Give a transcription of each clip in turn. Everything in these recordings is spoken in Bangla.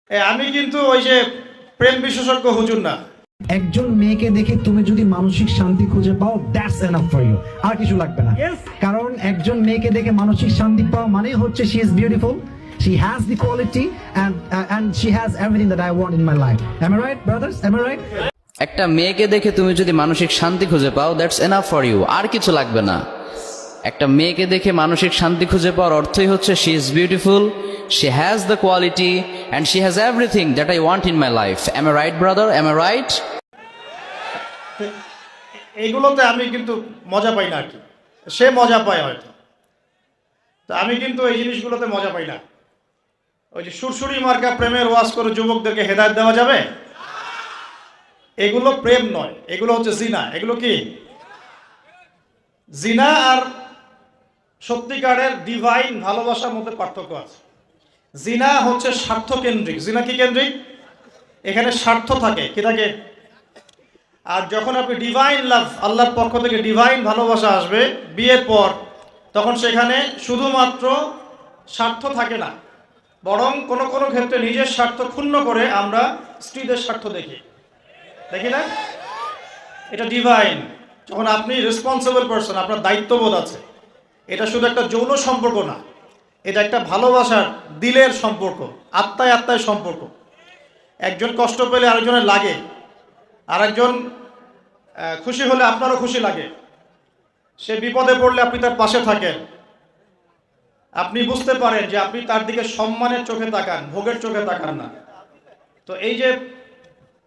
আমি কিন্তু ওই যে প্রেম বিশেষজ্ঞ হুজুর না। একজন মেয়েকে দেখে তুমি যদি মানসিক শান্তি খুঁজে পাও, দ্যাটস এনাফ ফর ইউ, আর কিছু লাগবে না। কারণ একজন মেয়েকে দেখে মানসিক শান্তি পাওয়া মানে হচ্ছে she is beautiful, she has the quality and she has everything that I want in my life. Am I right, brothers? Am I right? একটা মেয়েকে দেখে তুমি যদি মানসিক শান্তি খুঁজে পাও, দ্যাটস এনাফ ফর ইউ, আর কিছু লাগবে না। একটা মেয়েকে দেখে মানসিক শান্তি খুঁজে পাওয়ার অর্থই হচ্ছে she is beautiful, she has the quality and she has everything that I want in my life. Am I right brother? Am I right? এইগুলোতে আমি কিন্তু মজা পাই না আর কি, সে মজা পায় হয়তো, তো আমি কিন্তু এই জিনিসগুলোতে মজা পাই না। ওই যে সুরসুরি মার্কা প্রেমের ওয়াজ করে যুবকদেরকে হেদায়েত দেওয়া যাবে? এগুলো প্রেম নয়, এগুলো হচ্ছে জিনা। এগুলো কি? জিনা আর সত্যিকারের ডিভাইন ভালোবাসার মধ্যে পার্থক্য আছে। জিনা হচ্ছে স্বার্থ কেন্দ্রিক। জিনা কি কেন্দ্রিক? এখানে স্বার্থ থাকে, কি থাকে? আর যখন আপনি ডিভাইন লাভ, আল্লাহর পক্ষ থেকে ডিভাইন ভালোবাসা আসবে বিয়ের পর, তখন সেখানে শুধুমাত্র স্বার্থ থাকে না, বরং কোনো কোনো ক্ষেত্রে নিজের স্বার্থ ক্ষুণ্ণ করে আমরা স্ত্রীদের স্বার্থ দেখি, দেখি না? এটা ডিভাইন। যখন আপনি রেসপন্সিবল পারসন, আপনার দায়িত্ববোধ আছে। এটা শুধু একটা যৌন সম্পর্ক না, এটা একটা ভালোবাসার দিলের সম্পর্ক, আত্মায় আত্মায় সম্পর্ক। একজন কষ্ট পেলে আরেকজনের লাগে, আরেকজন খুশি হলে আপনারও খুশি লাগে। সে বিপদে পড়লে আপনি তার পাশে থাকেন, আপনি বুঝতে পারেন যে আপনি তার দিকে সম্মানের চোখে তাকান, ভোগের চোখে তাকান না। তো এই যে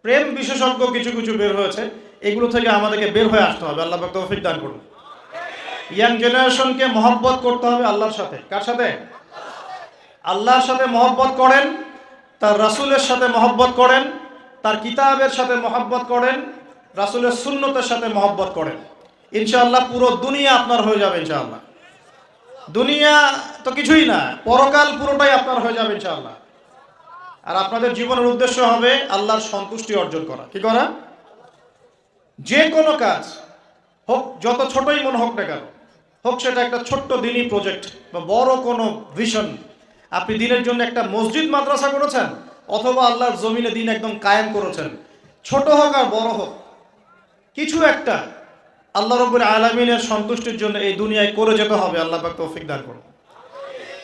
প্রেম বিশেষজ্ঞ কিছু কিছু বের হয়েছে, এগুলো থেকে আমাদেরকে বের হয়ে আসতে হবে। আল্লাহ পাক তৌফিক দান করুন। ইয়াং জেনারেশনকে মহব্বত করতে হবে আল্লাহর সাথে। কার সাথে? আল্লাহর সাথে মহব্বত করেন, তার রাসূলের সাথে মহব্বত করেন, তার কিতাবের সাথে মহব্বত করেন, রাসূলের সুন্নতের সাথে মহব্বত করেন। ইনশাআল্লাহ পুরো দুনিয়া আপনার হয়ে যাবে ইনশাআল্লাহ। দুনিয়া তো কিছুই না, পরকাল পুরোটাই আপনার হয়ে যাবে ইনশাআল্লাহ। আর আপনাদের জীবনের উদ্দেশ্য হবে আল্লাহর সন্তুষ্টি অর্জন করা। কি করা? যে কোনো কাজ হোক, যত ছোটই মনে হোক না কেন, হোক সেটা একটা ছোট্ট দিনই প্রজেক্ট বা বড় কোনো ভিশন। আপনি দিনের জন্য একটা মসজিদ মাদ্রাসা করেছেন, অথবা আল্লাহর জমিনে দিন একদম কায়েম করেছেন, ছোট হোক আর বড় হোক, কিছু একটা আল্লাহ রাব্বুল আলামিনের সন্তুষ্টির জন্য এই দুনিয়ায় করে যেতে হবে। আল্লাহ পাক তৌফিক দান করুন।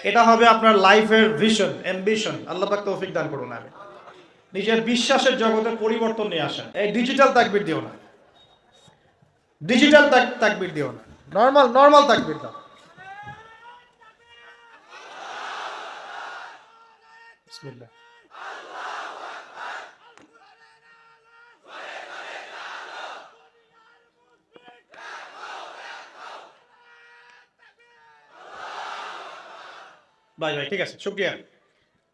এটা হবে আপনার লাইফের ভিশন, অ্যাম্বিশন। আল্লাহ পাক তৌফিক দান করুন। আমি নিজের বিশ্বাসের জগতে পরিবর্তন নিয়ে আসেন। এই ডিজিটাল তাকবীর দিও না, ডিজিটাল তাকবীর দিও না, নর্মাল তাকবীর দাও। বিসমিল্লাহ। ভাই ঠিক আছে, শুকরিয়া।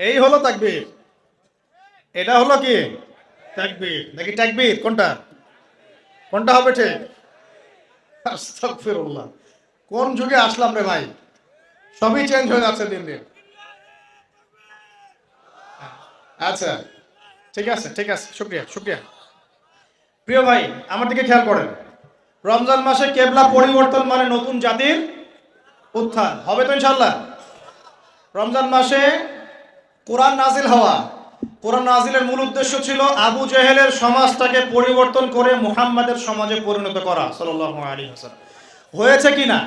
এই হলো তাকবীর। এটা হলো কি? তাকবীর নাকি তাকবীর? কোনটা কোনটা হবে ঠিক? আস্তাগফিরুল্লাহ। কোন যুগে আসলাম রে ভাই? সবই চেঞ্জ হয়ে যাচ্ছে দিন দিন। আচ্ছা, ঠিক আছে ঠিক আছে, শুকরিয়া। প্রিয় ভাই, আমার দিকে খেয়াল করেন। রমজান মাসে কেবলা পরিবর্তন মানে নতুন জাতির উত্থান হবে তো ইনশাআল্লাহ। রমজান মাসে কোরআন নাজিল হওয়া, কোরআন নাজিলের মূল উদ্দেশ্য ছিল আবু জেহেলের সমাজটাকে পরিবর্তন করে মুহাম্মাদের সমাজে পরিণত করা সাল্লাল্লাহু আলাইহি ওয়াসাল্লাম। হয়েছে কি না?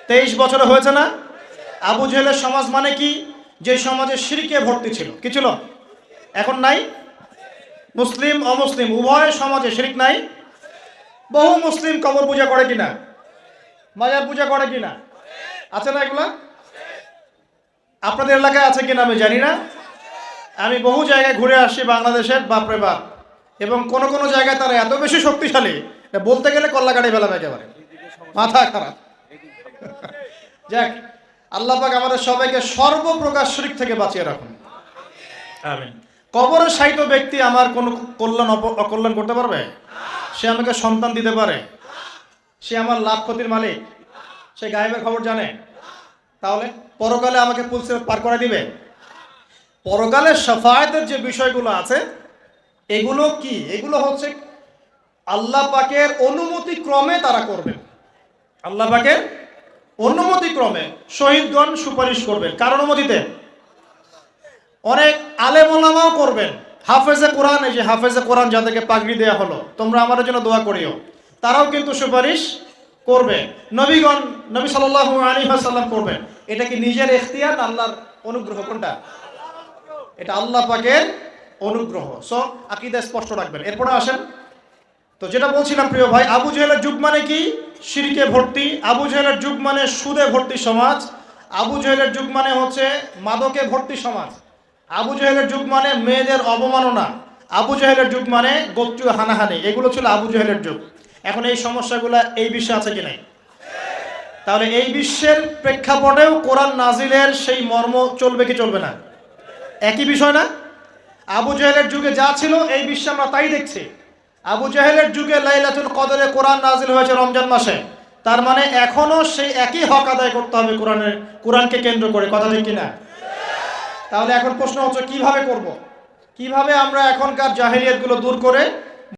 23 বছরে হয়েছে না? আবু জেহেলের সমাজ মানে কি? যে সমাজে শিরকে ভর্তি ছিল। কি ছিল? এখন নাই? মুসলিম অমুসলিম উভয় সমাজে শিরক নাই? বহু মুসলিম কবর পূজা করে কিনা, মাজার পূজা করে কিনা? আছে না এগুলা? আপনাদের এলাকায় আছে কিনা আমি জানি না। আমি বহু জায়গায় ঘুরে আসছি বাংলাদেশের, বাপরে বাপ। এবং কোন কোন জায়গায় তারা এত বেশি শক্তিশালী, বলতে গেলে কল্লা কাটি ফেলাবে, একেবারে মাথা খারাপ। যাক, আল্লাহ পাক আমাদের সবাইকে সর্বপ্রকার শিরক থেকে বাঁচিয়ে রাখুন, আমিন। কবরে শায়িত ব্যক্তি আমার কোনো কল্যাণ অকল্যাণ করতে পারবে? সে আমাকে সন্তান দিতে পারে? সে আমার লাভ ক্ষতির মালিক? সে গায়েবের খবর জানে? তাহলে পরকালে আমাকে পুলসিরাত পার করে দিবে? পরকালের শাফায়াতের যে বিষয়গুলো আছে, এগুলো কি? এগুলো হচ্ছে আল্লাহ পাকের অনুমতি ক্রমে তারা করবেন। আল্লাহ পাকের অনুমতি ক্রমে শহীদগণ সুপারিশ করবেন। কার অনুমতিতে? অনেক আলেম ওলামাও করবেন। হাফেজে কোরআন, এই যে হাফেজে কোরআন যাদেরকে পাগড়ি দেওয়া হলো, তোমরা আমাদের জন্য দোয়া করিও, তারাও কিন্তু সুপারিশ করবে। নবীগণ, নবী সাল্লাল্লাহু আলাইহি ওয়াসাল্লাম করবেন। এটা কি নিজের ইখতিয়ার না আল্লাহর অনুগ্রহ? কোনটা? এটা আল্লাহ পাকের অনুগ্রহ। সো আকীদা স্পষ্ট রাখবেন। এরপরে আসেন, তো যেটা বলছিলাম প্রিয় ভাই, আবু জেহেলের যুগ মানে কি? শিরকে ভর্তি। আবু জেহেলের যুগ মানে সুদে ভর্তি সমাজ। আবু জেহেলের যুগ মানে হচ্ছে মাদকে ভর্তি সমাজ। আবু জেহেলের যুগ মানে মেয়েদের অবমাননা। আবু জেহেলের যুগ মানে গোত্রীয় হানাহানি। এগুলো ছিল আবু জেহেলের যুগ। এখন এই সমস্যাগুলো এই বিশ্বে আছে কি নাই? তাহলে এই বিশ্বের প্রেক্ষাপটেও কোরআন নাজিলের সেই মর্ম চলবে কি চলবে না? একই বিষয় না? আবু জেহেলের যুগে যা ছিল এই বিশ্বে আমরা তাই দেখছি। আবু জেহেলের যুগে লাইলাতুল কদরে কোরআন নাজিল হয়েছে রমজান মাসে। তার মানে এখনো সেই একই হক আদায় করতে হবে কোরআনকে কেন্দ্র করে। কথা ঠিক কিনা? তাহলে এখন প্রশ্ন হচ্ছে কিভাবে করব? কিভাবে আমরা এখনকার জাহেলিয়াতগুলো দূর করে